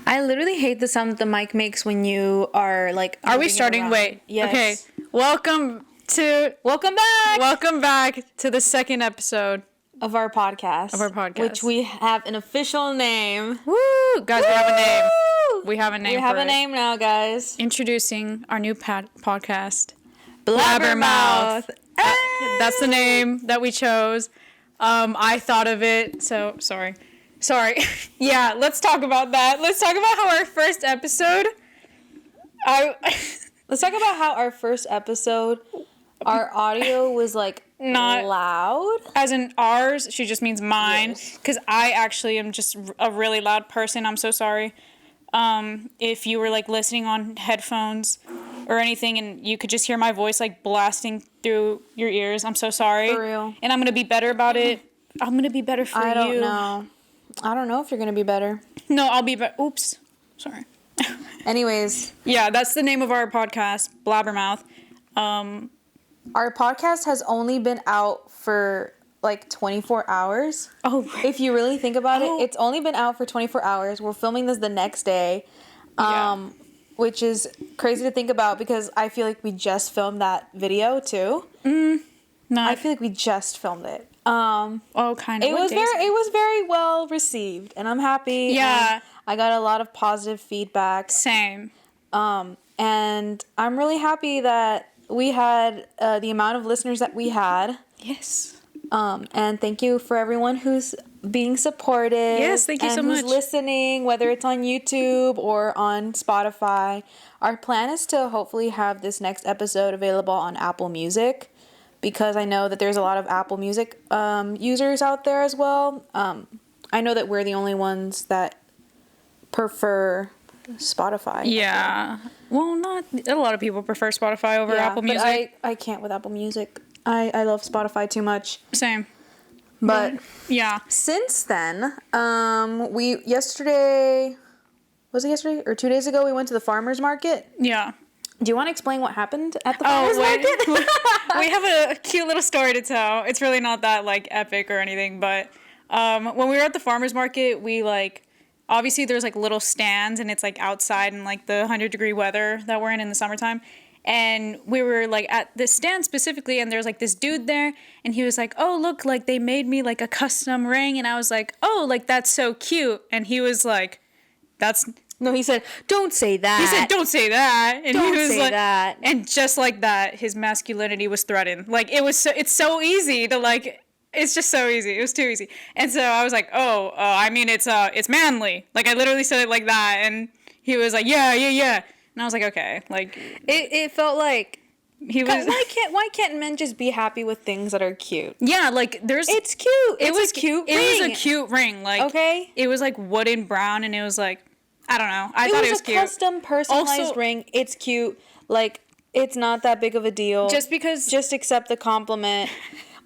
I literally hate the sound that the mic makes when you are like. Are we starting? Wait. Yes. Okay. Welcome back to the second episode of our podcast. Which we have an official name. Woo! Guys, we have a name. We have a name. We have a name now, guys. Introducing our new podcast, Blabbermouth. That's the name that we chose. I thought of it, so sorry. Yeah, let's talk about that. Let's talk about how our first episode. Let's talk about how our first episode, our audio was like not loud. As in ours, she just means mine. Because I actually am just a really loud person. I'm so sorry. If you were like listening on headphones or anything and you could just hear my voice like blasting through your ears, I'm so sorry. For real. And I'm going to be better about it. I'm going to be better for you. I don't know if you're going to be better. No, I'll be better. Oops. Sorry. Anyways. Yeah, that's the name of our podcast, Blabbermouth. Our podcast has only been out for like 24 hours. Oh. If you really think about it, it's only been out for 24 hours. We're filming this the next day. Which is crazy to think about because I feel like we just filmed that video too. I feel like we just filmed it. Kind of. It was very well received, and I'm happy. Yeah. I got a lot of positive feedback. Same. And I'm really happy that we had the amount of listeners that we had. Yes. And thank you for everyone who's being supportive. Yes, thank you so much. Who's listening, whether it's on YouTube or on Spotify. Our plan is to hopefully have this next episode available on Apple Music, because I know that there's a lot of Apple Music users out there as well. I know that we're the only ones that prefer Spotify. Yeah. Well, not a lot of people prefer Spotify over Apple Music. But I can't with Apple Music. I love Spotify too much. Same. But yeah. Since then, yesterday or 2 days ago, we went to the farmer's market. Yeah. Do you want to explain what happened at the farmer's market? We have a cute little story to tell. It's really not that like epic or anything, but when we were at the farmer's market, we obviously there's like little stands and it's like outside in like the 100-degree weather that we're in the summertime. And we were like at this stand specifically, and there's like this dude there, and he was like, "Oh, look, like they made me like a custom ring." And I was like, "Oh, like that's so cute." And he was like, No, he said, "Don't say that." He said, "Don't say that." And Don't he was say like, that. And just like that, his masculinity was threatened. Like it's so easy to like. It's just so easy. It was too easy. And so I was like, I mean, it's manly. Like I literally said it like that, and he was like, yeah. And I was like, okay, like it felt like he was. Why can't men just be happy with things that are cute? Yeah, like It's cute. It was cute. It was a cute ring. Like okay. It was like wooden brown, and it was like I don't know. I thought it was cute. It was a custom personalized ring. It's cute. Like it's not that big of a deal. Just accept the compliment.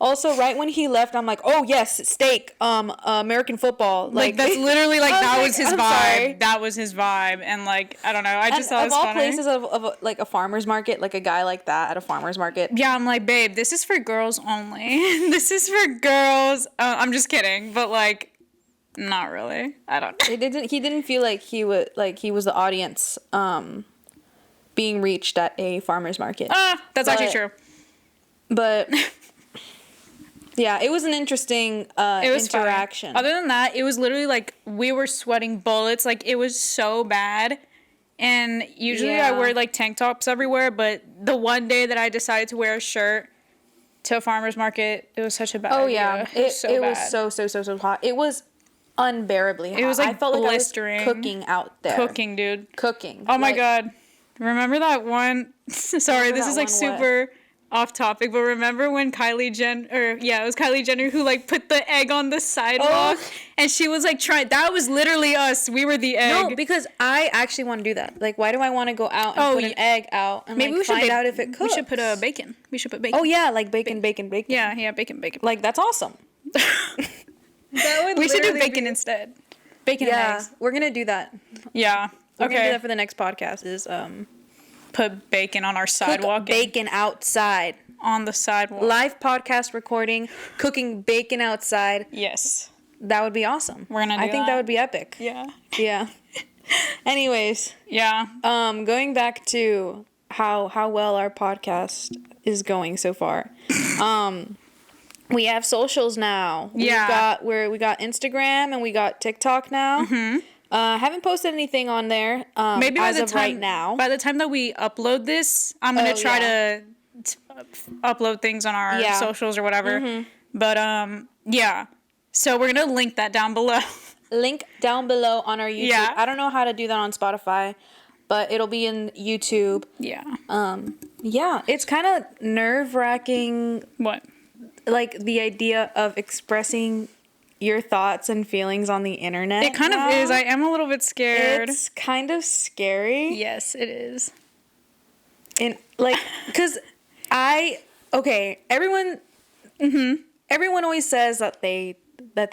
Also, right when he left, I'm like, oh, yes, steak, American football. Like that's literally, like, that was his vibe. Sorry. That was his vibe. And, like, I don't know. I just thought it was funny. Of all places of like, a farmer's market, like, a guy like that at a farmer's market. Yeah, I'm like, babe, this is for girls only. This is for girls. I'm just kidding. But, like, not really. I don't know. He didn't feel like he was the audience being reached at a farmer's market. That's actually true. But... Yeah, it was an interesting interaction. Other than that, it was literally like we were sweating bullets. Like it was so bad. And usually I wear like tank tops everywhere, but the one day that I decided to wear a shirt to a farmer's market, it was such a bad idea. It was so hot. It was unbearably hot. It was like I felt blistering. Like I was cooking out there. Cooking, dude. Cooking. Oh my God. Remember that one? Sorry, this is like super... off topic, but remember when Kylie Jenner who like put the egg on the sidewalk and she was like trying, that was literally us. We were the egg. No, because I actually want to do that. Like, why do I want to go out and put an egg out and maybe we should find out if it cooks? We should put bacon. We should put bacon. Oh yeah, like bacon. Yeah, bacon. Like that's awesome. We should do bacon instead. Bacon and eggs. We're gonna do that. Yeah. We're gonna do that for the next podcast. Is put bacon on our sidewalk. Cook bacon outside. On the sidewalk. Live podcast recording, cooking bacon outside. Yes. That would be awesome. We're gonna do I think that would be epic. Yeah. Yeah. Anyways, Yeah. going back to how well our podcast is going so far. We have socials now. Yeah. We got Instagram and we got TikTok now. Mm-hmm. Haven't posted anything on there. Maybe by as the of time, right now. By the time that we upload this, I'm gonna try to upload things on our socials or whatever. Mm-hmm. But yeah. So we're gonna link that down below. Link down below on our YouTube. Yeah. I don't know how to do that on Spotify, but it'll be in YouTube. Yeah. Yeah, it's kind of nerve-wracking. What? Like the idea of expressing your thoughts and feelings on the internet. It kind of is. I am a little bit scared. It's kind of scary. Yes, it is. And like, cause everyone always says that they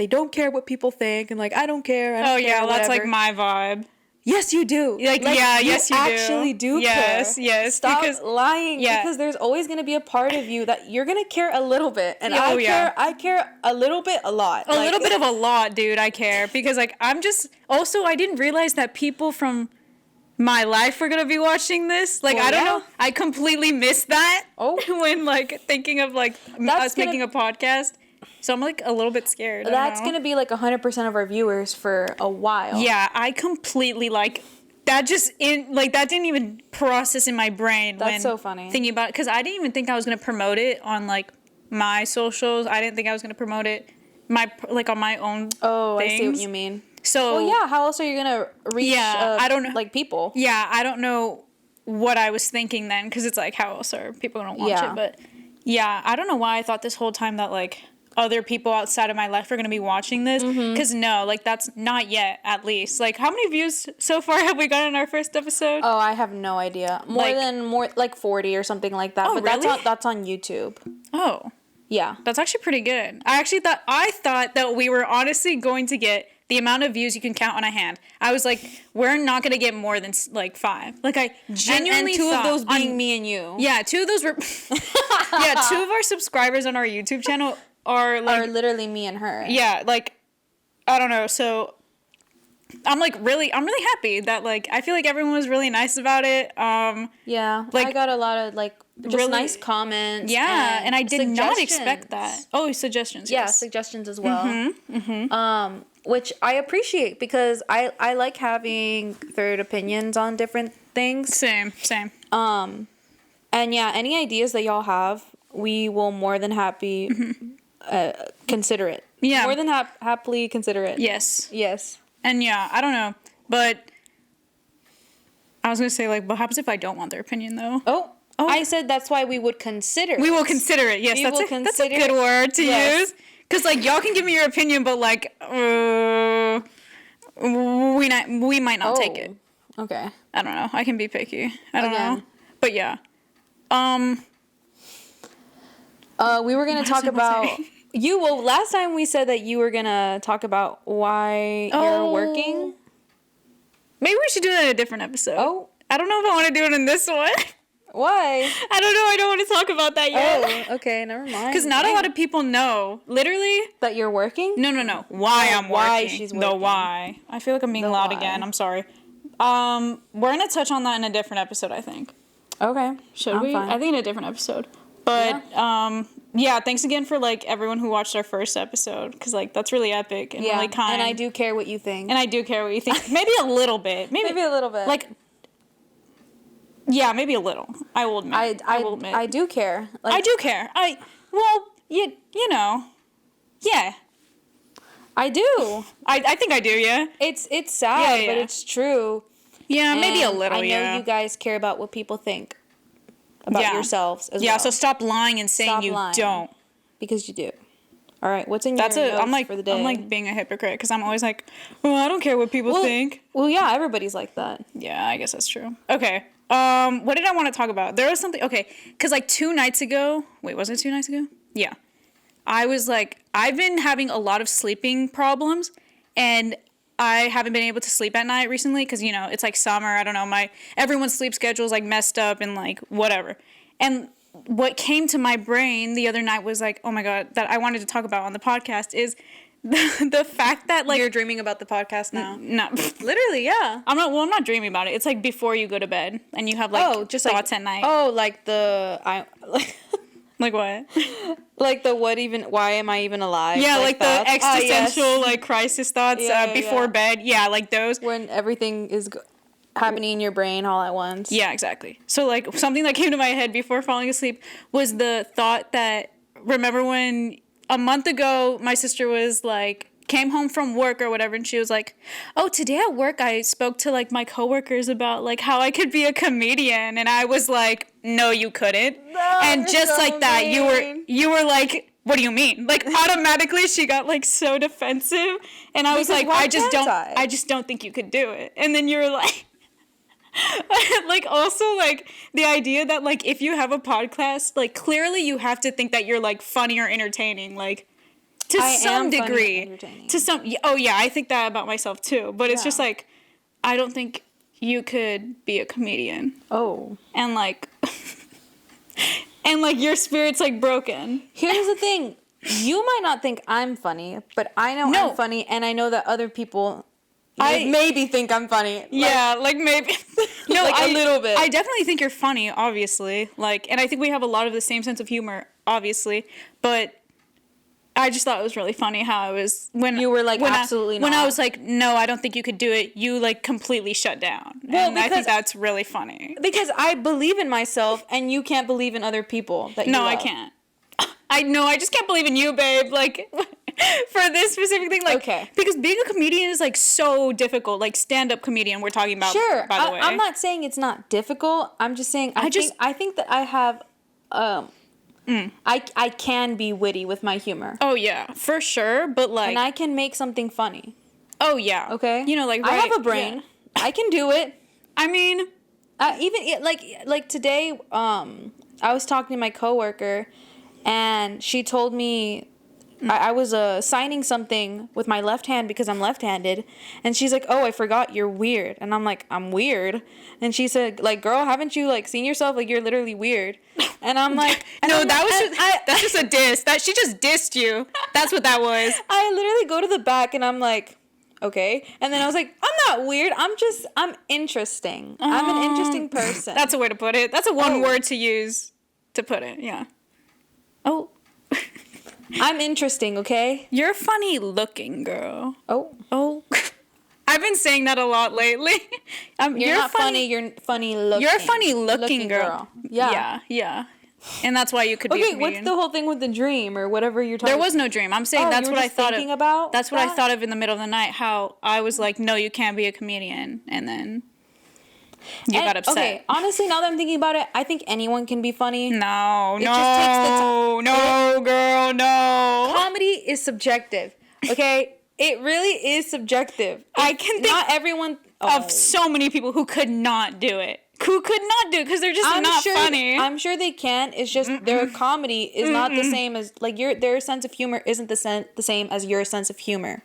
don't care what people think, and like, I don't care. I don't care, that's whatever. like my vibe. Yes, you do. Like yes, you actually do care. Yes. Stop because, lying. Yeah. Because there's always going to be a part of you that you're going to care a little bit. And I care a little bit, a lot. A little bit of a lot, dude. I care. Because, like, I'm just... Also, I didn't realize that people from my life were going to be watching this. Like, I don't know. I completely missed that. Oh. When, like, thinking of, like, us making a podcast. So I'm, like, a little bit scared. That's going to be, like, 100% of our viewers for a while. Yeah, I completely, like, that didn't even process in my brain. That's so funny. Thinking about it. Because I didn't even think I was going to promote it on, like, my socials. I didn't think I was going to promote it, on my own things. I see what you mean. So... Well, yeah, how else are you going to reach, I don't know. like, people? Yeah, I don't know what I was thinking then. Because it's, like, how else are people going to watch it? But, yeah, I don't know why I thought this whole time that, like... other people outside of my life are going to be watching this. Because no, like, that's not yet, at least. Like, how many views so far have we got in our first episode? Oh, I have no idea. More like 40 or something like that. Oh, but really? that's on YouTube. Oh. Yeah. That's actually pretty good. I thought that we were honestly going to get the amount of views you can count on a hand. I was like, we're not going to get more than, like, 5. Like, I genuinely and two of those being me and you. Yeah, 2 of those were... 2 of our subscribers on our YouTube channel... are literally me and her. Yeah, like, I don't know. So I'm really happy that, like, I feel like everyone was really nice about it. Yeah, like, I got a lot of, like, just really nice comments. Yeah, and I did not expect that. Oh, suggestions. Yeah, yes. suggestions as well. Which I appreciate because I like having third opinions on different things. Same. And yeah, any ideas that y'all have, we will more than happy consider it. Yeah. More than happily consider it. Yes. And yeah, I don't know, but I was going to say, like, what happens if I don't want their opinion, though? Oh. I said that's why we would consider it. We will consider it, yes. That's a good word to use. Because, like, y'all can give me your opinion, but, like, we might not take it. Okay. I don't know. I can be picky. I don't know. But, yeah. We were going to talk about... last time we said that you were going to talk about why you're working. Maybe we should do that in a different episode. Oh. I don't know if I want to do it in this one. Why? I don't know. I don't want to talk about that yet. Oh, okay. Never mind. Because not a lot of people know. Literally. That you're working? No. Why I'm working. Why she's working. The why. I feel like I'm being loud again. I'm sorry. We're going to touch on that in a different episode, I think. Okay. Should we? Fine. I think in a different episode. But, yeah, thanks again for, like, everyone who watched our first episode. Because, like, that's really epic and really kind. And I do care what you think. Maybe a little bit. Maybe a little bit. Like, yeah, maybe a little. I will admit. I will admit. I do care. Like, I do care. You know. Yeah. I do. I think I do, yeah. It's sad, but it's true. Yeah, maybe a little, I know you guys care about what people think about yourselves as well. Yeah, so stop lying and saying you don't. Because you do. All right, what's in your notes for the day? I'm like being a hypocrite because I'm always like, well, I don't care what people think. Well, yeah, everybody's like that. Yeah, I guess that's true. Okay. What did I want to talk about? There was something, okay, because like 2 nights ago, was it 2 nights ago? Yeah. I was like, I've been having a lot of sleeping problems, and I haven't been able to sleep at night recently because, you know, it's like summer. I don't know. Everyone's sleep schedule is like messed up and like whatever. And what came to my brain the other night was like, oh my God, that I wanted to talk about on the podcast is the fact that like You're dreaming about the podcast now. no. Literally, yeah. I'm not dreaming about it. It's like before you go to bed and you have like just thoughts like, at night. Oh, like Like what? like the why am I even alive? Yeah, like the thoughts. existential like crisis thoughts before bed. Yeah, like those. When everything is happening in your brain all at once. Yeah, exactly. So like something that came to my head before falling asleep was the thought that, remember when a month ago my sister was like, came home from work or whatever, and she was like, oh, today at work I spoke to like my coworkers about like how I could be a comedian, and I was like, no, you couldn't. No, and just so like that, mean. you were like, what do you mean? Like automatically she got like so defensive, and I was Because like, why I just don't think you could do it. And then you were like, like also like the idea that like if you have a podcast, like clearly you have to think that you're like funny or entertaining, like to some degree. To some, oh yeah, I think that about myself too. But it's just like, I don't think you could be a comedian. Oh. And like, and like your spirit's like broken. Here's the thing. You might not think I'm funny, but I know I'm funny, and I know that other people maybe think I'm funny. Like maybe. No, like a little bit. I definitely think you're funny, obviously. Like, and I think we have a lot of the same sense of humor, obviously. But I just thought it was really funny how I was when you were like absolutely not. When I was like, no, I don't think you could do it. You like completely shut down. Well, and I think that's really funny because I believe in myself, and you can't believe in other people. That you love. I can't. I just can't believe in you, babe. Like for this specific thing, like because being a comedian is like so difficult. Like stand-up comedian, we're talking about. Sure, by the way, I'm not saying it's not difficult. I'm just saying I think that I have. I can be witty with my humor. Oh yeah, for sure. But like, and I can make something funny. Oh yeah. Okay. You know, like I have a brain. Yeah. I can do it. I mean, even like today, I was talking to my coworker, and she told me I was signing something with my left hand because I'm left-handed, and she's like, "Oh, I forgot you're weird," and I'm like, "I'm weird," and she said, "Like, girl, haven't you like seen yourself? Like, you're literally weird," and I'm like, "No, that's just a diss. That she just dissed you. That's what that was." I literally go to the back and I'm like, okay, and then I was like, I'm not weird. I'm interesting. I'm an interesting person. That's a way to put it. That's a one word to use to put it. Yeah. Oh. I'm interesting, okay? You're funny looking, girl. Oh. I've been saying that a lot lately. You're not funny, you're funny looking. You're a funny looking girl. Yeah. And that's why you could be a comedian. What's the whole thing with the dream or whatever you're talking about? There was no dream. I'm saying that's what I thought of. About that's what I thought of in the middle of the night, how I was like, no, you can't be a comedian. And then you got upset. Okay, honestly, now that I'm thinking about it, I think anyone can be funny. No, girl, no. Comedy is subjective, okay? It really is subjective. I can think not everyone of so many people who could not do it. Who could not do it because they're just not funny. I'm sure they can. It's just their comedy is not the same as like their sense of humor isn't the same as your sense of humor.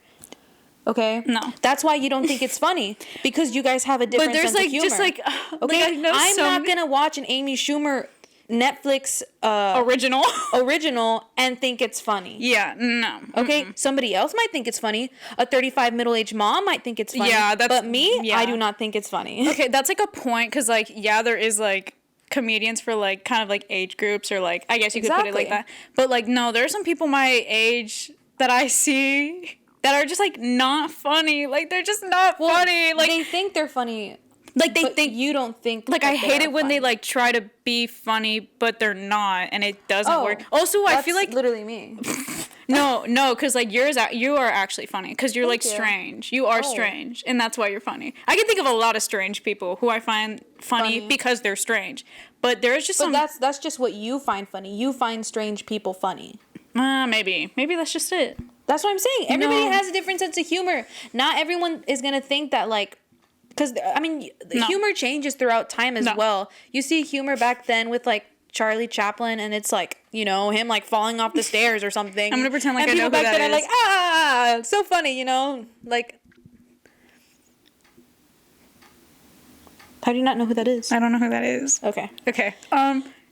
Okay? No. That's why you don't think it's funny. Because you guys have a different sense of humor. Just like, okay? Like I'm not going to watch an Amy Schumer Netflix original and think it's funny. Yeah, no. Okay? Somebody else might think it's funny. A 35 middle-aged mom might think it's funny. Yeah, but me, I do not think it's funny. Okay, that's like a point because like, yeah, there is like comedians for like kind of like age groups or like, I guess you could put it like that. But like, no, there are some people my age that I see that are just like not funny. Like they're just not funny. Like they think they're funny. Like they think you don't think. Like I hate it when they like try to be funny, but they're not, and it doesn't work. Also, I feel like literally me. No, because like you are actually funny because you're like strange. You are strange, and that's why you're funny. I can think of a lot of strange people who I find funny because they're strange, but there's just that's just what you find funny. You find strange people funny. Maybe that's just it. That's what I'm saying. Everybody has a different sense of humor. Not everyone is gonna think that like, because I mean, humor changes throughout time as well. You see humor back then with like Charlie Chaplin, and it's like, you know, him like falling off the stairs or something. I'm gonna pretend like I know who that is. And people back then are like, it's so funny, you know, like. How do you not know who that is? I don't know who that is. Okay.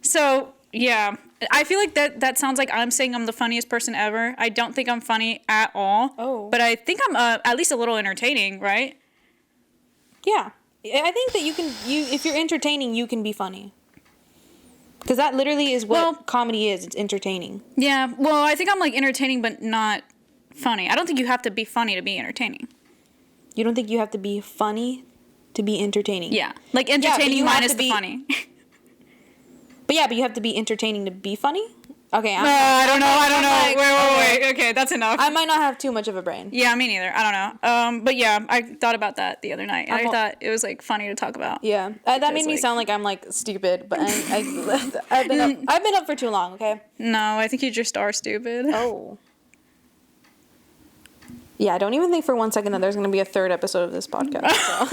So yeah, I feel like that sounds like I'm saying I'm the funniest person ever. I don't think I'm funny at all. Oh. But I think I'm at least a little entertaining, right? Yeah. I think that if you're entertaining, you can be funny. Because that literally is what comedy is. It's entertaining. Yeah. Well, I think I'm like entertaining, but not funny. I don't think you have to be funny to be entertaining. You don't think you have to be funny to be entertaining? Yeah. Like entertaining minus the funny. But you have to be entertaining to be funny? Okay. I don't know. Wait. Okay, that's enough. I might not have too much of a brain. Yeah, me neither. I don't know. But yeah, I thought about that the other night. And I thought it was like funny to talk about. Yeah. That made me sound like I'm like stupid, but I've been up for too long, okay? No, I think you just are stupid. Oh. Yeah, I don't even think for 1 second that there's going to be a third episode of this podcast. So.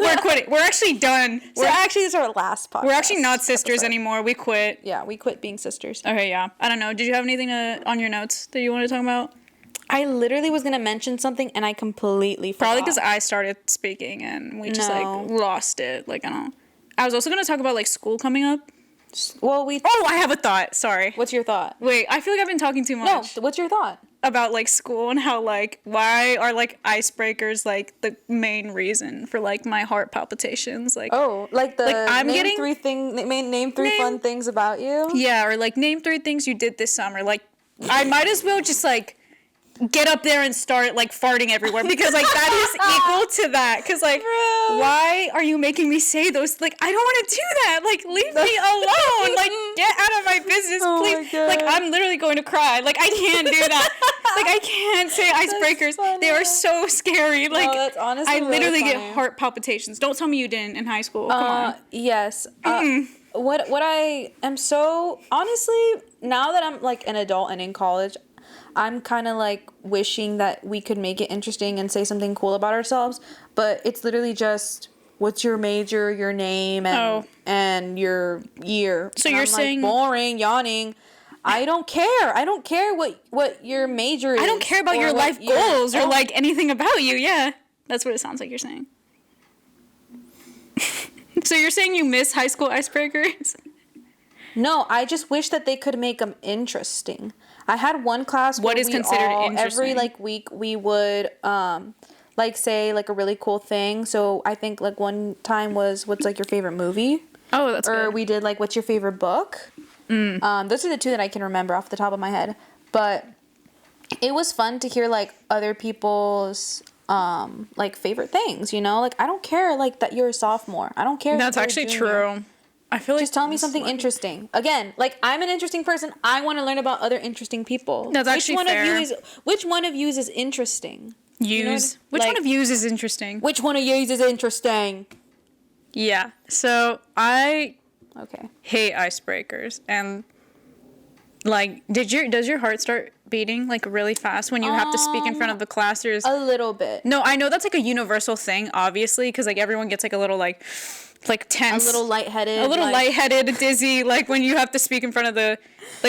We're quitting. We're actually done. This is our last podcast. We're actually not sisters anymore. We quit. Yeah, we quit being sisters. Okay, yeah. I don't know. Did you have anything on your notes that you want to talk about? I literally was going to mention something and I completely forgot. Probably because I started speaking and we just lost it. Like, I don't know. I was also going to talk about like school coming up. Well, I have a thought. Sorry. What's your thought? Wait, I feel like I've been talking too much. No, what's your thought? About like school and how like why are like icebreakers like the main reason for like my heart palpitations, like I'm name three fun things about you. Yeah, or like name 3 things you did this summer. Like I might as well just like get up there and start like farting everywhere because like that is equal to that. Because like why are you making me say those? Like I don't want to do that. Like leave me alone. Like get out of my business, please. Like I'm literally going to cry. Like I can't do that. Like I can't say icebreakers. They are so scary. Like no, that's honestly I literally really get heart palpitations. Don't tell me you didn't in high school. Come on. Yes. What I am so honestly now that I'm like an adult and in college, I'm kind of like wishing that we could make it interesting and say something cool about ourselves, but it's literally just what's your major, your name, and your year. So and you're I'm saying like, boring, yawning. I don't care. I don't care what your major is. I don't care about your life goals or like anything about you. Yeah, that's what it sounds like you're saying. So you're saying you miss high school icebreakers? No, I just wish that they could make them interesting. I had one class where every like week we would like say like a really cool thing. So I think like one time was what's like your favorite movie? Oh, that's good. Or we did like what's your favorite book? Those are the 2 that I can remember off the top of my head. But it was fun to hear like other people's like favorite things, you know? Like I don't care like that you're a sophomore. I don't care. That's actually true. I feel like just tell me something interesting. Again, like I'm an interesting person. I want to learn about other interesting people. That's actually fair. Which one of yous is interesting? Which one of yous is interesting? Which one of yous is interesting? Yeah. So I hate icebreakers and like does your heart start beating like really fast when you have to speak in front of the class? Or a little bit. No, I know that's like a universal thing, obviously, because like everyone gets like a little like tense, a little lightheaded, dizzy, like when you have to speak in front of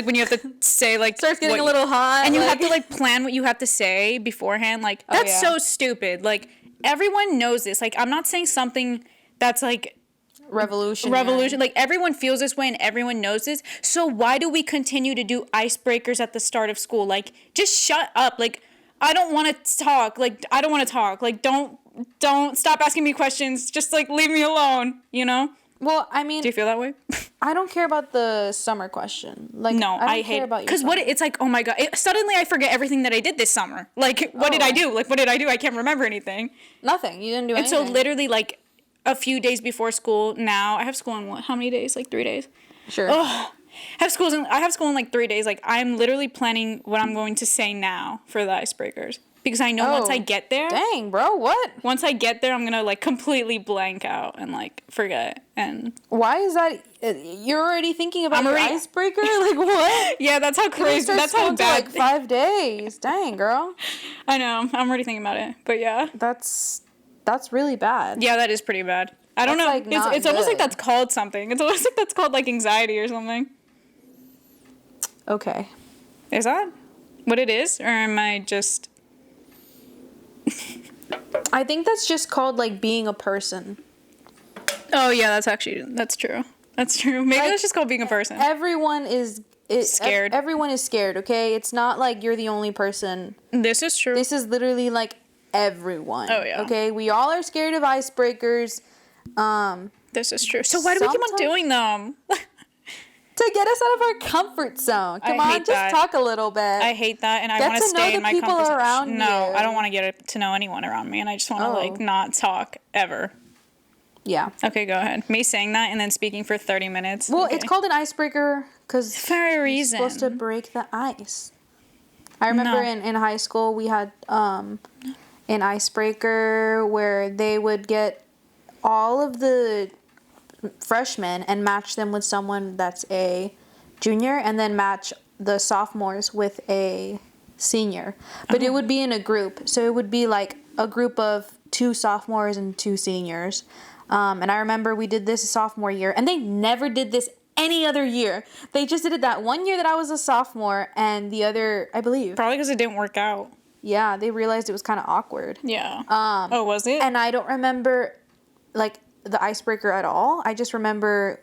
when you have to say like starts getting a little hot, and you have to like plan what you have to say beforehand. Like that's so stupid. Like everyone knows this. Like I'm not saying something that's like revolution. Like everyone feels this way and everyone knows this. So why do we continue to do icebreakers at the start of school? Like just shut up. Like I don't want to talk. Like I don't want to talk. Like don't stop asking me questions. Just like leave me alone, you know? Well, I mean, do you feel that way? I don't care about the summer question. Like no, I hate it because it's like, oh my god, suddenly I forget everything that I did this summer. Like what did I do? Like what did I do? I can't remember anything. Nothing. You didn't do anything. And so literally like a few days before school now, I have school in how many days? Like 3 days. Sure. I have school in like 3 days. Like I'm literally planning what I'm going to say now for the icebreakers. Because I know once I get there... Dang, bro, what? Once I get there, I'm going to, like, completely blank out and, like, forget. And why is that? You're already thinking about your icebreaker? Like, what? Yeah, that's how crazy... That's how bad... Like 5 days. Dang, girl. I know. I'm already thinking about it. But, yeah. That's really bad. Yeah, that is pretty bad. I don't know. Like, it's almost like that's called something. It's almost like that's called, like, anxiety or something. Okay. Is that what it is? Or am I just... I think that's just called like being a person. Oh yeah, that's true. That's true. Maybe like, that's just called being a person. Everyone is scared. Everyone is scared, okay? It's not like you're the only person. This is true. This is literally like everyone. Oh, yeah. Okay? We all are scared of icebreakers. This is true. So why do we keep on doing them? To get us out of our comfort zone. Come on, just talk a little bit. I hate that, and I want to stay in my comfort zone. Get to know the people around you. No, I don't want to get to know anyone around me, and I just want to like not talk ever. Yeah. Okay, go ahead. Me saying that and then speaking for 30 minutes. Well, okay. It's called an icebreaker because for a reason. It's supposed to break the ice. I remember in high school we had an icebreaker where they would get all of the freshmen and match them with someone that's a junior, and then match the sophomores with a senior. But it would be in a group, so it would be like a group of 2 sophomores and 2 seniors. And I remember we did this sophomore year, and they never did this any other year. They just did it that one year that I was a sophomore, and the other, I believe. Probably because it didn't work out. Yeah, they realized it was kind of awkward. Yeah. Oh, was it? And I don't remember like the icebreaker at all. I just remember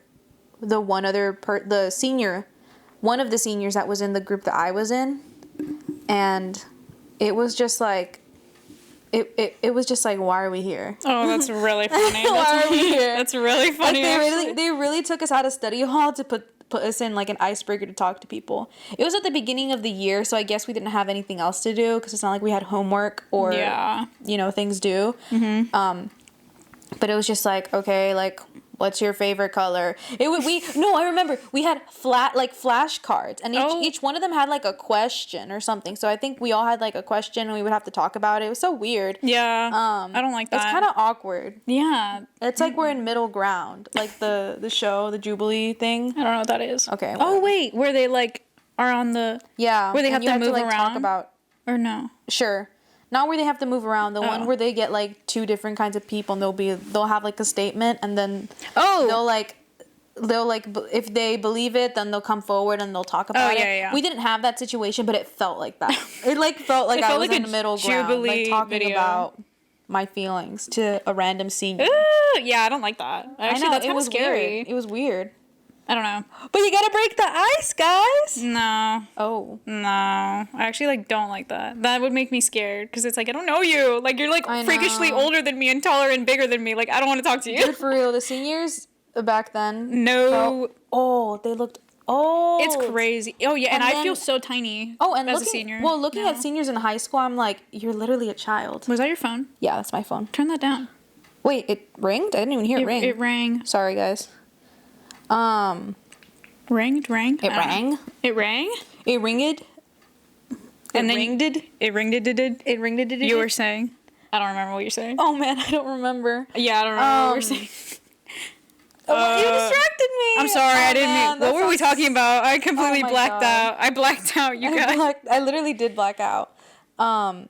the one of the seniors that was in the group that I was in, and it was just like it was just like, why are we here? Oh, that's really funny. Why are we here? That's really funny. Like they really took us out of study hall to put us in like an icebreaker to talk to people. It was at the beginning of the year, so I guess we didn't have anything else to do because it's not like we had homework or things due. Mm-hmm. But it was just like, okay, like, what's your favorite color? I remember we had flashcards, and each one of them had like a question or something. So I think we all had like a question, and we would have to talk about it. It was so weird. Yeah. I don't like that. It's kind of awkward. Yeah. It's like we're in middle ground, like the show, the Jubilee thing. I don't know what that is. Okay. Oh wait, where they like are on the where they have to move around. Talk about or no? Sure. Not where they have to move around. The one where they get like 2 different kinds of people, and they'll have like a statement, and then they'll like if they believe it, then they'll come forward and they'll talk about it. Yeah. We didn't have that situation, but it felt like that. It like felt like I was in the middle ground, like talking about my feelings to a random senior. Ooh, yeah, I don't like that. Actually, that's kind of scary. Weird. It was weird. I don't know. But you gotta break the ice, guys. No. Oh. No. I actually don't like that. That would make me scared because it's like, I don't know you. Like, you're like freakishly older than me and taller and bigger than me. Like, I don't want to talk to you. Dude, for real, the seniors back then. No. They looked old. It's crazy. Oh yeah, and I feel so tiny. Oh, and as a senior. Well, looking at seniors in high school, I'm like, you're literally a child. Was that your phone? Yeah, that's my phone. Turn that down. Wait, it ringed? I didn't even hear it ring. It rang. Sorry, guys. Rang? It rang. It rang? It ringed. And then it ringed. You were saying? I don't remember what you're saying. Oh man, I don't remember. Yeah, I don't remember what you were saying. You distracted me. I'm sorry, I didn't mean. What were we talking about? I completely blacked out. I blacked out, you guys. I literally did black out. What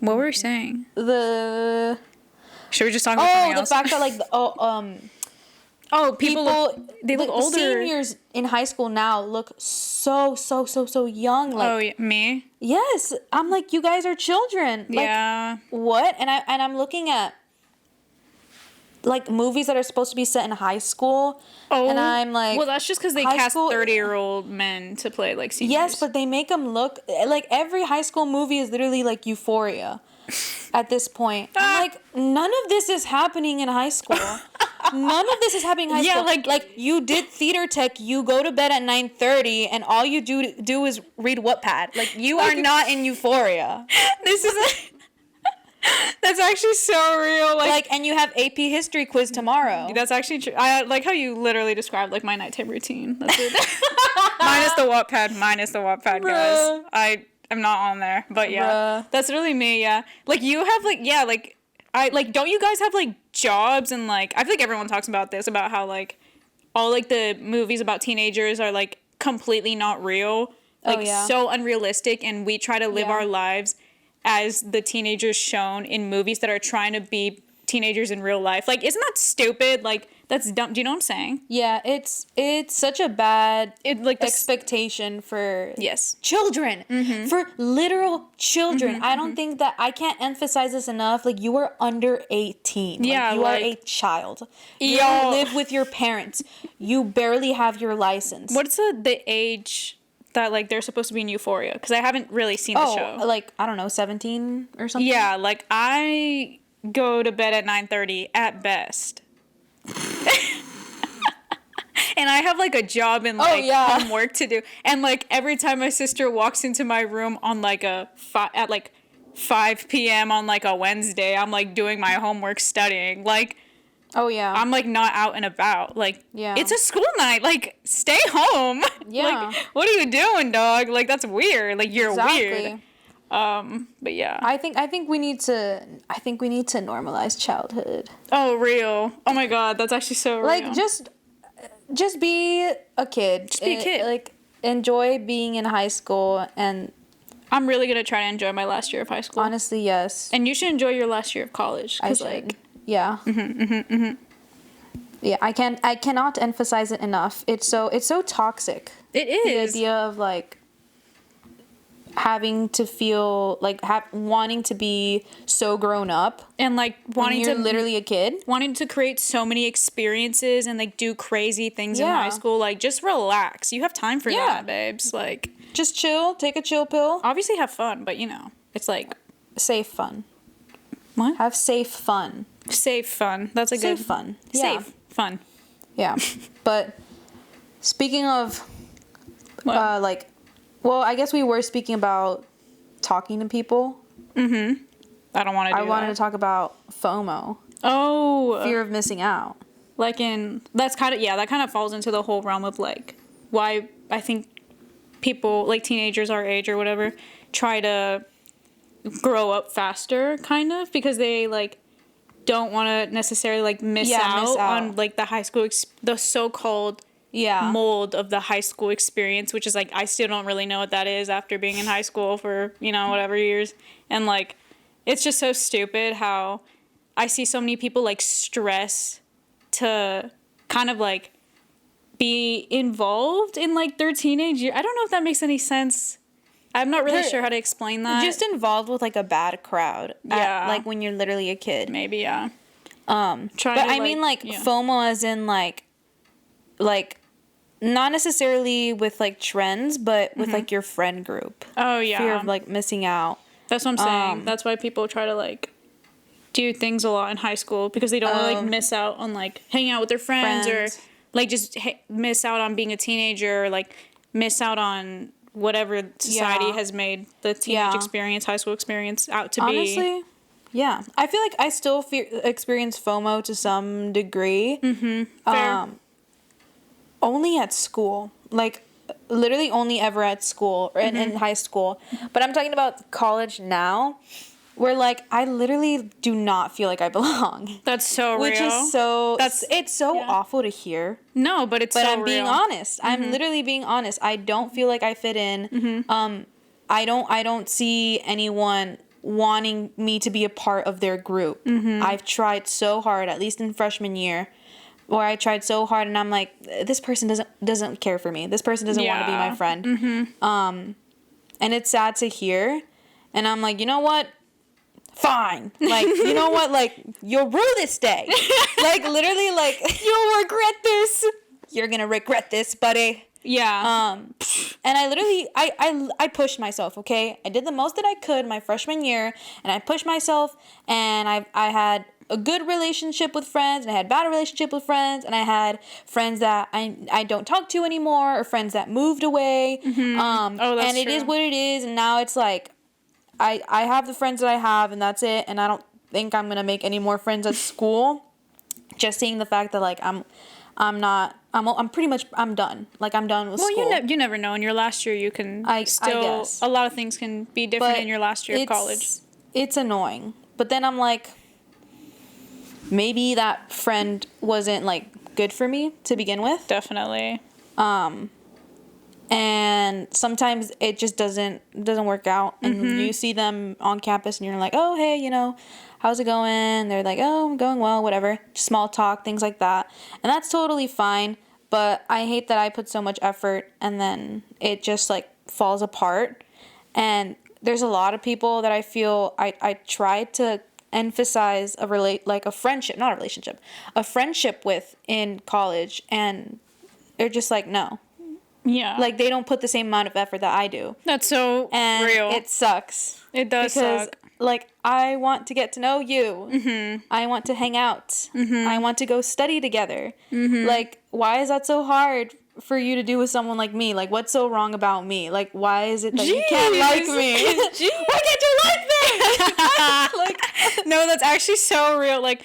were we saying? Should we just talk about something else? The fact that like people they look older. The seniors in high school now look so young. Like, me? Yes, I'm like, you guys are children. Like, yeah. What? And I'm looking at like movies that are supposed to be set in high school. Oh. And I'm like, well, that's just because they cast 30-year-old men to play like seniors. Yes, but they make them look like every high school movie is literally like Euphoria. At this point, I'm like, none of this is happening in high school. None of this is happening in high school. Like you did theater tech, you go to bed at 9:30, and all you do is read Wattpad. Like you are not in Euphoria. This is that's actually so real. Like, and you have AP history quiz tomorrow. That's actually true. I like how you literally described like my nighttime routine. That's it. minus the Wattpad, guys. I'm not on there, but yeah, that's really me. Yeah, like you have don't you guys have like jobs and like I feel like everyone talks about this about how like all like the movies about teenagers are like completely not real, like so unrealistic, and we try to live our lives as the teenagers shown in movies that are trying to be teenagers in real life. Like, isn't that stupid? Like, that's dumb. Do you know what I'm saying? Yeah, it's such a bad Like expectation for yes, children, for literal children. I don't think that I can't emphasize this enough. Like, you are under 18. Like, Yeah, you are like- a child. You Yo. live with your parents. You barely have your license. What's the age that like they're supposed to be in Euphoria? Because I haven't really seen the show. Like, I don't know, 17 or something. Yeah, like I go to bed at 9:30 at best. And I have like a job and like homework to do. And like every time my sister walks into my room on like at like 5 p.m. on like a Wednesday, I'm like doing my homework studying. Like Oh yeah. I'm like not out and about. Like Yeah. it's a school night. Like stay home. Yeah. Like what are you doing, dog? Like that's weird. Like you're Exactly. weird. But yeah. I think we need to normalize childhood. Oh, real. Oh my god, that's actually so real. Like just be a kid. Just be a kid. Like enjoy being in high school, and I'm really gonna try to enjoy my last year of high school. honestly, yes. And you should enjoy your last year of college. I 'Cause should. like Yeah. Yeah, I cannot emphasize it enough. It's so toxic. it The is. idea of like having to feel like wanting to be so grown up And like when wanting you're to literally a kid. wanting to create so many experiences and like do crazy things in Yeah. high school. Like just relax. You have time for Yeah. that, babes. Like Just chill, take a chill pill. obviously have fun, but you know, it's like Safe fun. what? Have safe fun. Safe fun. That's a Safe good fun. Yeah. Safe fun. Yeah. But speaking of What? like, well, I guess we were speaking about talking to people. I don't want to do I wanted that. to talk about FOMO, Oh, fear of missing out. like that kind of falls into the whole realm of like why I think people like teenagers our age or whatever try to grow up faster kind of because they like don't want to necessarily like miss out on like the high school the so-called Yeah. mold of the high school experience, which is like I still don't really know what that is after being in high school for, you know, whatever years. And like it's just so stupid how I see so many people like stress to kind of like be involved in like their teenage year. I don't know if that makes any sense. I'm not really They're sure how to explain that. Just involved with like a bad crowd. Yeah. Like when you're literally a kid. maybe, yeah. But Trying to, I mean like yeah. FOMO as in like not necessarily with like trends, but with like your friend group. Oh yeah. Fear of like missing out. That's what I'm saying. That's why people try to like do things a lot in high school because they don't want to like miss out on like hanging out with their friends. Or like just miss out on being a teenager or like miss out on whatever society has made the teenage experience, high school experience out to be. Honestly, yeah. I feel like I still experience FOMO to some degree. Fair. Only at school. Like, literally only ever at school or in high school. But I'm talking about college now, where, like, I literally do not feel like I belong. That's so real. Which is so... It's so awful to hear. No, but it's But so I'm being real. honest. I'm literally being honest. I don't feel like I fit in. I don't see anyone wanting me to be a part of their group. I've tried so hard, at least in freshman year, where I tried so hard and I'm like, this person doesn't care for me. This person doesn't want to be my friend. And it's sad to hear. And I'm like, you know what? Fine. Like, you know what? Like, you'll rue this day. Like, literally, like, you'll regret this. You're gonna regret this, buddy. Yeah. And I literally, I pushed myself, okay? I did the most that I could my freshman year, and I pushed myself, and I had a good relationship with friends, and I had a bad relationship with friends, and I had friends that I don't talk to anymore, or friends that moved away. That's and it is true. what it is, and now it's like, I have the friends that I have, and that's it, and I don't think I'm gonna make any more friends at school. Just seeing the fact that, like, I'm pretty much, I'm done. Like, I'm done with school. Well, you never know. In your last year, you can I still... guess. A lot of things can be different But in your last year of college. It's annoying. But then I'm like, maybe that friend wasn't, like, good for me to begin with. Definitely. and sometimes it just doesn't work out, and you see them on campus and you're like, oh hey, how's it going? They're like, oh, I'm going well, whatever, just small talk, things like that, and that's totally fine. But I hate that I put so much effort and then it just like falls apart. And there's a lot of people that I feel I try to emphasize a friendship, not a relationship, a friendship with in college, and they're just like, no. Yeah. Like, they don't put the same amount of effort that I do. That's so and real. It sucks. It does because, suck. Like, I want to get to know you. Mm-hmm. I want to hang out. Mm-hmm. I want to go study together. Mm-hmm. Like, why is that so hard for you to do with someone like me? Like, what's so wrong about me? Like, why is it that you can't like me? Why can't you like me? Like, no, that's actually so real. Like,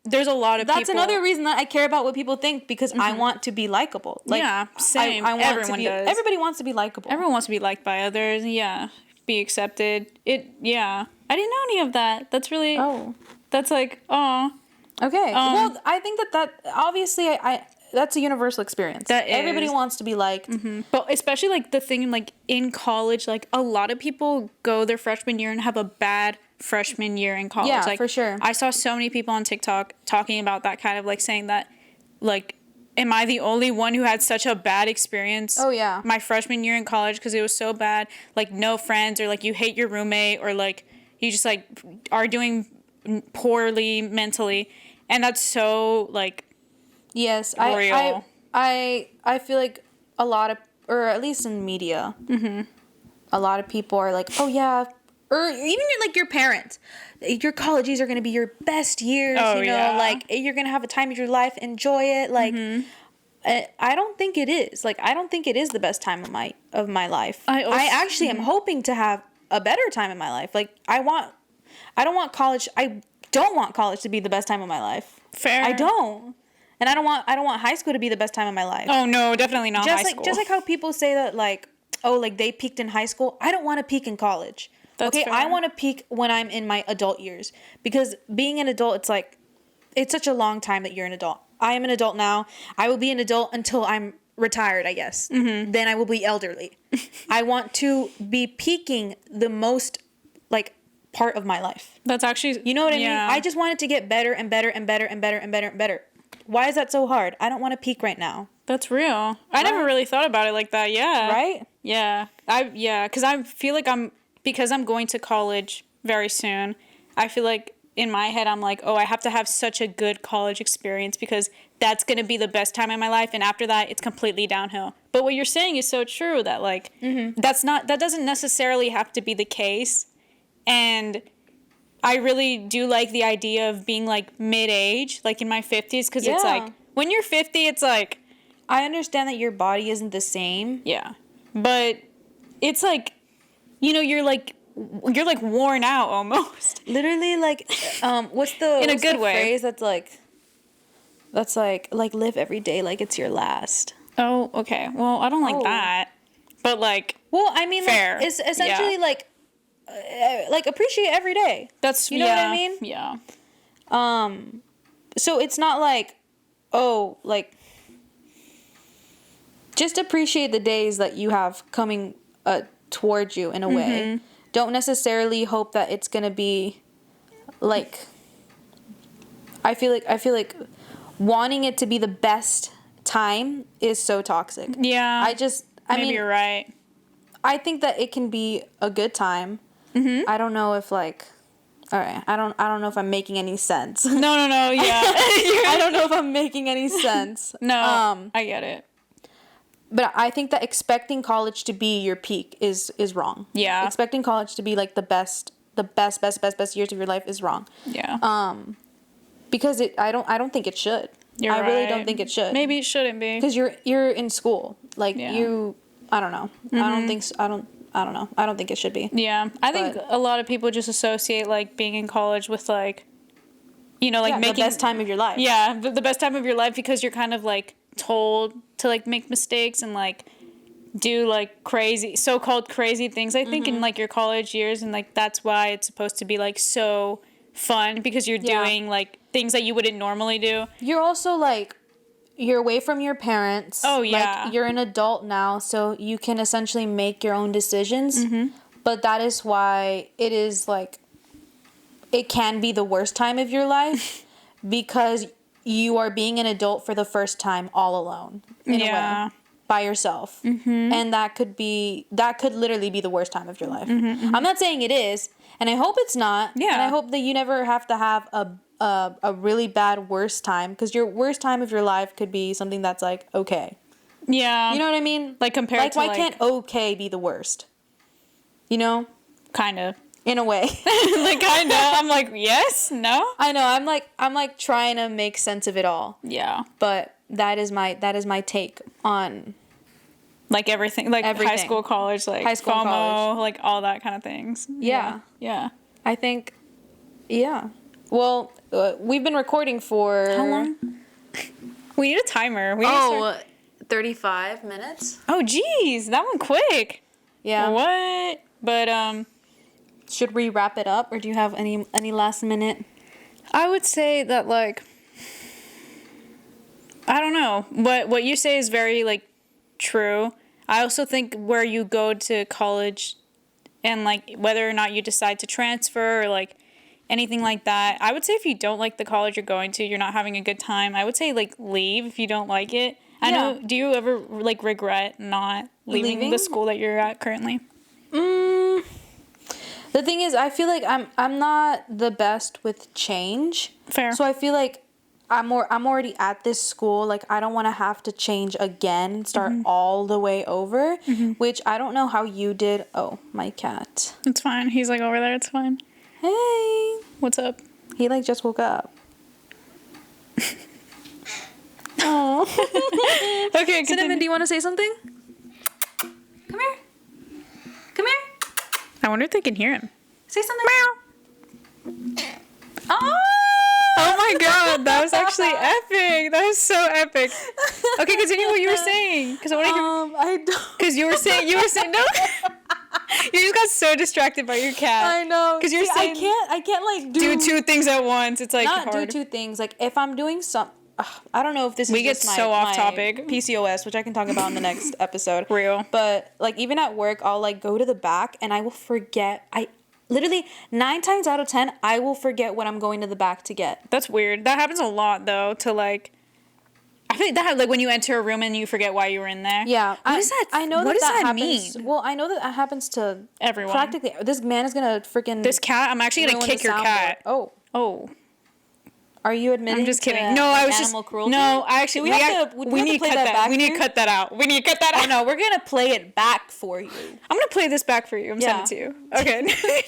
there's a lot of That's people. another reason that I care about what people think, because I want to be likable. Like, yeah, same. I want Everyone does. Everybody wants to be likable. Everyone wants to be liked by others. Yeah. Be accepted. Yeah. I didn't know any of that. That's really... Oh. That's like, oh. Okay. Well, I think that obviously I that's a universal experience. That is. Everybody wants to be liked. Mm-hmm. But especially like the thing like in college, like a lot of people go their freshman year and have a bad freshman year in college. Yeah, like, for sure. I saw so many people on TikTok talking about that, kind of like saying that, like, am I the only one who had such a bad experience? Oh, yeah. My freshman year in college, because it was so bad. Like, no friends, or like you hate your roommate, or like you just like are doing poorly mentally, and that's so like... Yes, real. I feel like a lot of, or at least in media, a lot of people are like, oh yeah, or even like your parents, your college years are going to be your best years. Oh, yeah. Like you're going to have a time of your life, enjoy it. Like, I don't think it is. Like, I don't think it is the best time of my life. I actually am hoping to have a better time in my life. Like, I don't want college to be the best time of my life. Fair. I don't. And I don't want high school to be the best time of my life. Oh no, definitely not high school. Just like how people say that, like, oh, like they peaked in high school. I don't want to peak in college. That's okay, fair. I want to peak when I'm in my adult years, because being an adult, it's like, it's such a long time that you're an adult. I am an adult now. I will be an adult until I'm retired, I guess. Mm-hmm. Then I will be elderly. I want to be peaking the most, like, part of my life. That's actually... You know what I mean? I just want it to get better and better and better and better and better and better. Why is that so hard? I don't want to peak right now. That's real. I never really thought about it like that. Yeah. Right? Yeah. Because I feel like because I'm going to college very soon, I feel like in my head I'm like, oh, I have to have such a good college experience because that's going to be the best time in my life, and after that it's completely downhill. But what you're saying is so true, that like that doesn't necessarily have to be the case. And I really do like the idea of being like mid-age, like in my 50s, because it's like when you're 50, it's like, I understand that your body isn't the same. Yeah. But it's like, you're like worn out almost. Literally, like, what's the phrase that's like live every day like it's your last. Oh, okay. Well, I don't like that. But like, well, I mean, fair. Like, it's essentially like appreciate every day. That's, you know what I mean? Yeah. So it's not like, oh, like, just appreciate the days that you have coming towards you in a way. Don't necessarily hope that it's gonna be like, I feel like wanting it to be the best time is so toxic. Yeah. I mean, you're right. I think that it can be a good time. I don't know if like, all right, I don't know if I'm making any sense. No, yeah. I don't know if I'm making any sense. No, I get it. But I think that expecting college to be your peak is wrong. Yeah. Expecting college to be like the best years of your life is wrong. Yeah. Because I don't think it should. You're right. I really don't think it should. Maybe it shouldn't be. Because you're in school. Like I don't know. I don't think so. I don't know. I don't think it should be. Yeah. I think a lot of people just associate like being in college with like, like making the best time of your life. Yeah, the best time of your life, because you're kind of like told to like make mistakes and like do like so-called crazy things, I think, in like your college years, and like that's why it's supposed to be like so fun, because you're doing like things that you wouldn't normally do. You're also like, you're away from your parents. Oh, yeah. Like, you're an adult now, so you can essentially make your own decisions. But that is why it is, like, it can be the worst time of your life because you are being an adult for the first time all alone. In a way, by yourself. And that could literally be the worst time of your life. I'm not saying it is, and I hope it's not. Yeah. And I hope that you never have to have a really bad worst time, because your worst time of your life could be something that's like okay. Yeah. You know what I mean? Like compared to why can't okay be the worst? You know? Kind of. In a way. Like kind of. I'm like, yes, no. I know. I'm like trying to make sense of it all. Yeah. But that is my take on like everything, like everything. high school, college, like high school, FOMO, college. like all that kind of things. Yeah. Yeah. I think, yeah. Well, we've been recording for... How long? We need a timer. We need to start... 35 minutes. Oh, geez. That went quick. Yeah. What? But, should we wrap it up, or do you have any last minute? I would say that, like, I don't know. What you say is very, like, true. I also think where you go to college and, like, whether or not you decide to transfer or, like, anything like that, I would say if you don't like the college you're going to, you're not having a good time, I would say, like, leave if you don't like it. I know, do you ever, like, regret not leaving the school that you're at currently? The thing is, I feel like I'm not the best with change. Fair. So I feel like I'm already at this school. Like, I don't want to have to change again and start all the way over, which I don't know how you did. Oh, my cat. It's fine. He's, like, over there. It's fine. Hey. What's up? He, like, just woke up. Oh. Okay, Cinnamon, do you want to say something? Come here. Come here. I wonder if they can hear him. Say something. Meow. Oh! Oh my god, that was actually epic. That was so epic. Okay, continue what you were saying. Because I want to hear. I don't. Because you were saying no. You just got so distracted by your cat. I know. Because you're saying I can't like do two things at once. It's like not hard. do two things. Like if I'm doing some. I don't know if this is We get just my, so off my topic. PCOS, which I can talk about in the next episode. Real. But like even at work, I'll like go to the back and I will forget. I literally 9 times out of 10, I will forget what I'm going to the back to get. That's weird. That happens a lot though. To like, I think that like when you enter a room and you forget why you were in there. Yeah. What is that? I know what does that happens. mean? Well, I know that happens to Everyone. practically. This man is gonna freaking. This cat. I'm actually gonna ruin kick the your cat. soundboard. Oh. Are you admitting? I'm just kidding. To, No, I was animal just cruelty? no. I actually we need to cut that. We need to cut that out. We need to cut that out. Oh no, we're gonna play it back for you. I'm gonna play this back for you. I'm sending it to you. Okay.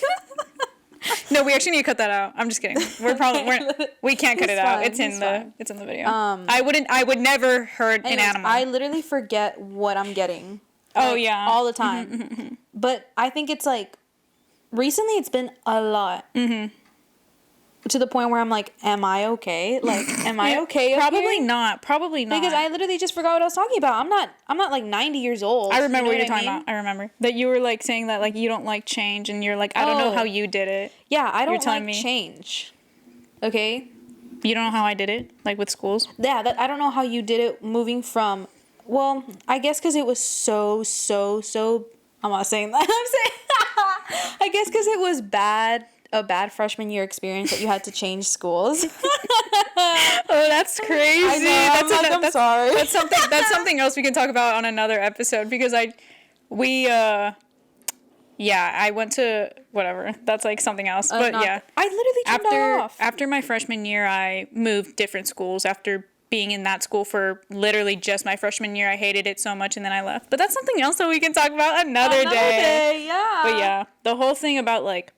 No, we actually need to cut that out. I'm just kidding. We can't cut it out. It's in the video. I would never hurt an animal. I literally forget what I'm getting. Oh yeah. All the time. But I think it's like recently it's been a lot. To the point where I'm like, am I okay? Like, am I okay? Probably not. Probably not. Because I literally just forgot what I was talking about. I'm not like 90 years old. I remember what you're talking about. I remember that you were like saying that like you don't like change and you're like I don't know how you did it. Yeah, I don't like change. Okay? You don't know how I did it, like with schools? Yeah, I don't know how you did it moving from, well, I guess because it was so, I'm not saying that. I'm saying, I guess because it was a bad freshman year experience that you had to change schools. Oh, that's crazy. I know, I'm sorry. That's something else we can talk about on another episode because I went to whatever. That's like something else. But yeah. I literally turned that off. After my freshman year, I moved different schools after being in that school for literally just my freshman year. I hated it so much and then I left. But that's something else that we can talk about another day. Yeah. But yeah, the whole thing about like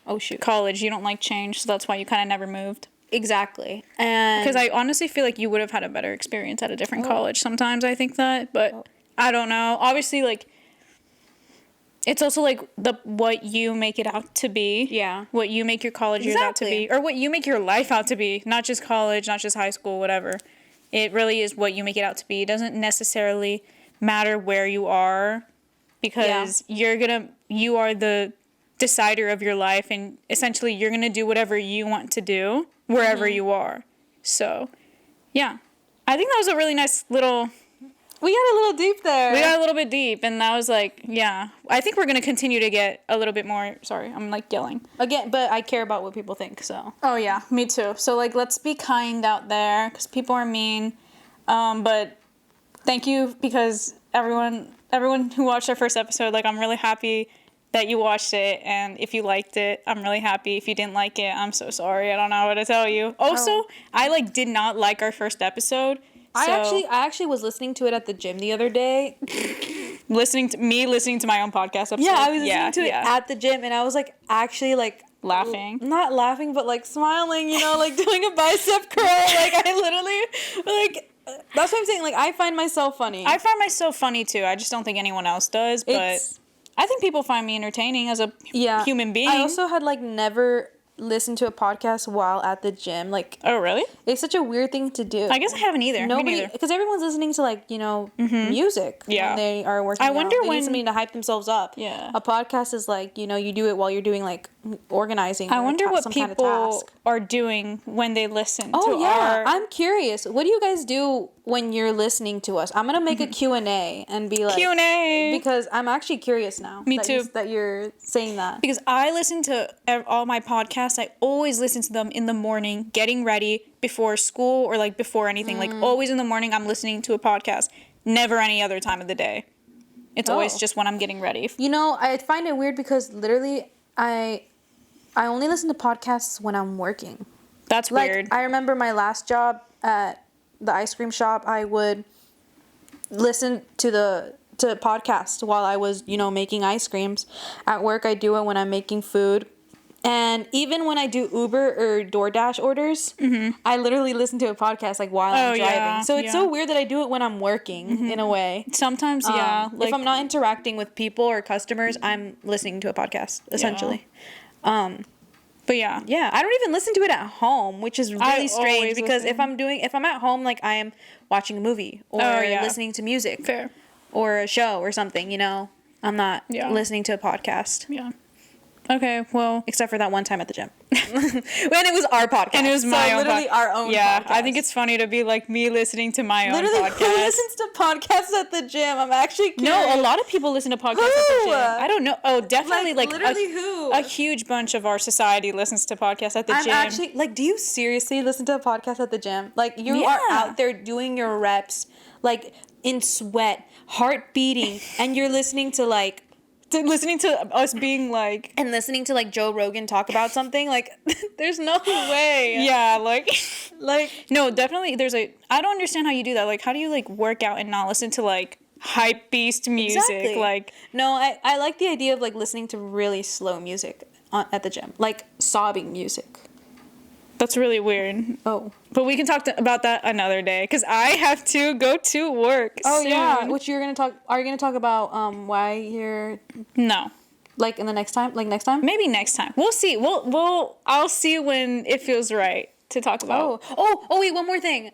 oh shoot, college, you don't like change, so that's why you kind of never moved. Exactly. And because I honestly feel like you would have had a better experience at a different college. Sometimes I think that, but I don't know. Obviously, like it's also like what you make it out to be. Yeah. What you make your college years out to be, or what you make your life out to be. Not just college, not just high school, whatever. It really is what you make it out to be. It doesn't necessarily matter where you are, because you are the decider of your life, and essentially you're gonna do whatever you want to do wherever you are. So yeah, I think that was a really nice little... We got a little deep there. We got a little bit deep, and that was like, yeah. I think we're going to continue to get a little bit more... Sorry, I'm, like, yelling. Again, but I care about what people think, so. Oh, yeah, me too. So, like, let's be kind out there, because people are mean. But thank you, because everyone who watched our first episode, like, I'm really happy that you watched it, and if you liked it, I'm really happy. If you didn't like it, I'm so sorry. I don't know what to tell you. Also, I, like, did not like our first episode. I actually was listening to it at the gym the other day. listening to my own podcast episode. Yeah, I was listening to it at the gym, and I was like actually like laughing. Not laughing, but like smiling, you know, like doing a bicep curl. Like I literally like that's what I'm saying. Like I find myself funny. I find myself funny too. I just don't think anyone else does, but I think people find me entertaining as a human being. I also had like never listen to a podcast while at the gym. Like, oh really? It's such a weird thing to do. I guess I haven't either. Nobody, because everyone's listening to like, you know, music when they are working. I wonder when they need something to hype themselves up. Yeah. A podcast is like, you know, you do it while you're doing like organizing. I wonder what people are doing when they listen to our... I'm curious. What do you guys do when you're listening to us? I'm gonna make a Q&A and be like Q&A, because I'm actually curious now. Me too. That you're saying that, because I listen to all my podcasts. I always listen to them in the morning, getting ready before school or like before anything. Like always in the morning, I'm listening to a podcast. Never any other time of the day. It's always just when I'm getting ready. You know, I find it weird because literally I only listen to podcasts when I'm working. That's weird. I remember my last job at the ice cream shop. I would listen to podcasts while I was, you know, making ice creams. At work, I do it when I'm making food. And even when I do Uber or DoorDash orders, I literally listen to a podcast like while I'm driving. Yeah, so it's so weird that I do it when I'm working in a way. Sometimes, like, if I'm not interacting with people or customers, I'm listening to a podcast, essentially. But yeah, I don't even listen to it at home, which is really strange because if I'm at home, like I am watching a movie or listening to music or a show or something, you know, I'm not listening to a podcast. Yeah. Okay, well, except for that one time at the gym when it was our podcast, and it was my own literally our own. Yeah, podcast. I think it's funny to be like me listening to my own podcast. Who listens to podcasts at the gym? I'm actually curious. No, a lot of people listen to podcasts at the gym. I don't know. Oh, definitely like literally who? A huge bunch of our society listens to podcasts at the gym. I'm actually like, do you seriously listen to a podcast at the gym? Like you are out there doing your reps, like in sweat, heart beating, and you're listening to like. Listening to us being like... And listening to, like, Joe Rogan talk about something, like, there's no way. Yeah, like... No, definitely, I don't understand how you do that. Like, how do you, like, work out and not listen to, like, hype beast music? Exactly. Like... No, I like the idea of, like, listening to really slow music at the gym. Like, sobbing music. That's really weird. Oh. But we can talk about that another day, because I have to go to work soon. Yeah. Which are you going to talk about why you're... No. Like in the next time? Like next time? Maybe next time. We'll see. I'll see when it feels right to talk about. Oh, wait, one more thing.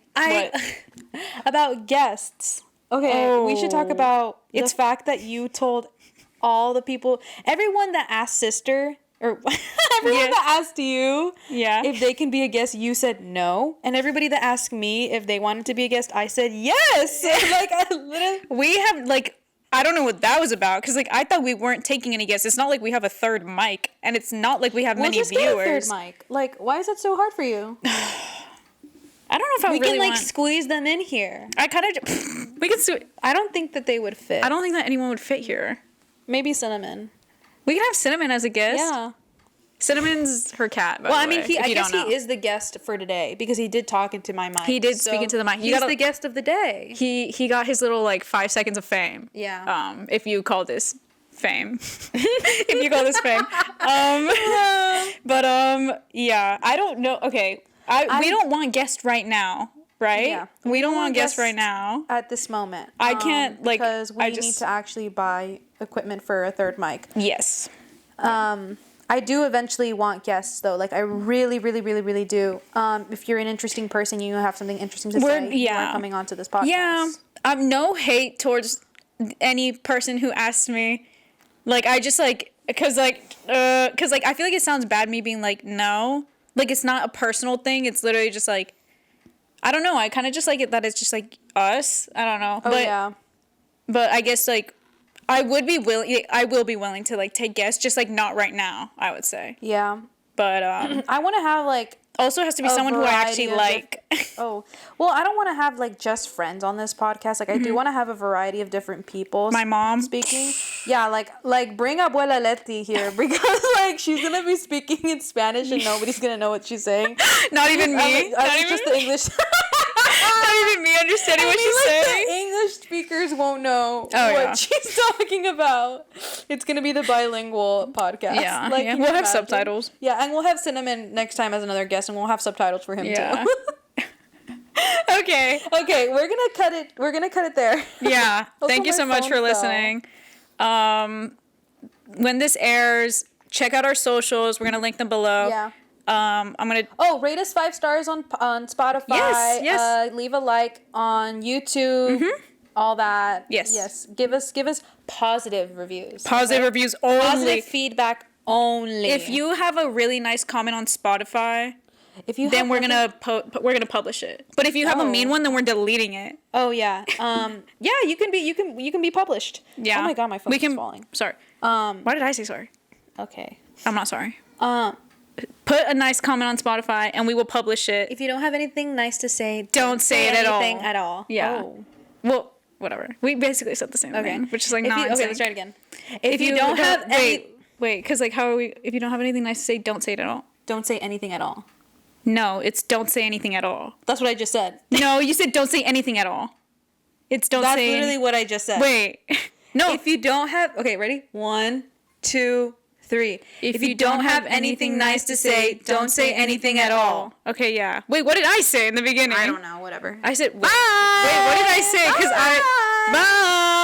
About guests. Okay, we should talk about the fact that you told all the people, everyone that asked sister... Or everyone that asked you if they can be a guest, you said no. And everybody that asked me if they wanted to be a guest, I said yes. Like, I literally... We have, like, I don't know what that was about. Because, like, I thought we weren't taking any guests. It's not like we have a third mic. And it's not like we have many viewers. Get a third mic. Like, why is that so hard for you? I don't know if I really want... We can, like, squeeze them in here. I kind of... We can... I don't think that they would fit. I don't think that anyone would fit here. Maybe Cinnamon. We can have Cinnamon as a guest. Yeah. Cinnamon's her cat, by the way. I mean, I guess he is the guest for today because he did talk into my mic. He did speak into the mic. He's the guest of the day. He got his little, like, 5 seconds of fame. Yeah. If you call this fame. If you call this fame. Yeah, I don't know. Okay. We don't want guests right now. Right? Yeah. We don't want guests right now. At this moment. I can't, like... Because we need to actually buy equipment for a third mic. Yes. I do eventually want guests, though. Like, I really, really, really, really do. If you're an interesting person, you have something interesting to say, you are coming onto this podcast. Yeah. No hate towards any person who asks me. Like, I just, like... Because I feel like it sounds bad me being like, no. Like, it's not a personal thing. It's literally just, like... I don't know. I kind of just like it that it's just like us. I don't know. Oh, yeah. But I guess like I will be willing to like take guests, just like not right now, I would say. Yeah. But I want to have like also has to be someone who I actually like. Oh, well, I don't want to have like just friends on this podcast. Like I do want to have a variety of different people. My mom speaking. Yeah, like bring Abuela Leti here because like she's gonna be speaking in Spanish and nobody's gonna know what she's saying. Not even me. I think just the English. Not even me understanding what she's saying. The English speakers won't know what she's talking about. It's gonna be the bilingual podcast. Yeah, like, yeah. We'll have subtitles. Yeah, and we'll have Cinnamon next time as another guest, and we'll have subtitles for him too. Okay, we're gonna cut it. We're gonna cut it there. Yeah, thank you so much for listening. When this airs, check out our socials. We're gonna link them below. Yeah. I'm gonna rate us 5 stars on Spotify. Yes. Leave a like on YouTube. All that. Yes. Give us positive reviews. Positive reviews only. Positive feedback only. If you have a really nice comment on Spotify, then we're gonna publish it. But if you have a mean one, then we're deleting it. Oh yeah. Yeah. You can be published. Yeah. Oh my god, my phone is falling. Sorry. Why did I say sorry? Okay. I'm not sorry. Put a nice comment on Spotify and we will publish it. If you don't have anything nice to say, don't say it at all. Yeah. Oh. Well, whatever. We basically said the same thing, which is like nonsense. Okay, let's try it again. If you don't have wait, because like how are we? If you don't have anything nice to say, don't say it at all. Don't say anything at all. No, it's don't say anything at all. That's what I just said. No, you said don't say anything at all. It's don't That's say. That's literally what I just said. Wait. No. If you don't have. Okay, ready? 1, 2, 3. If you don't have anything nice to say, don't say anything at all. Okay, yeah. Wait, what did I say in the beginning? I don't know. Whatever. I said bye. Wait, what did I say? Because bye.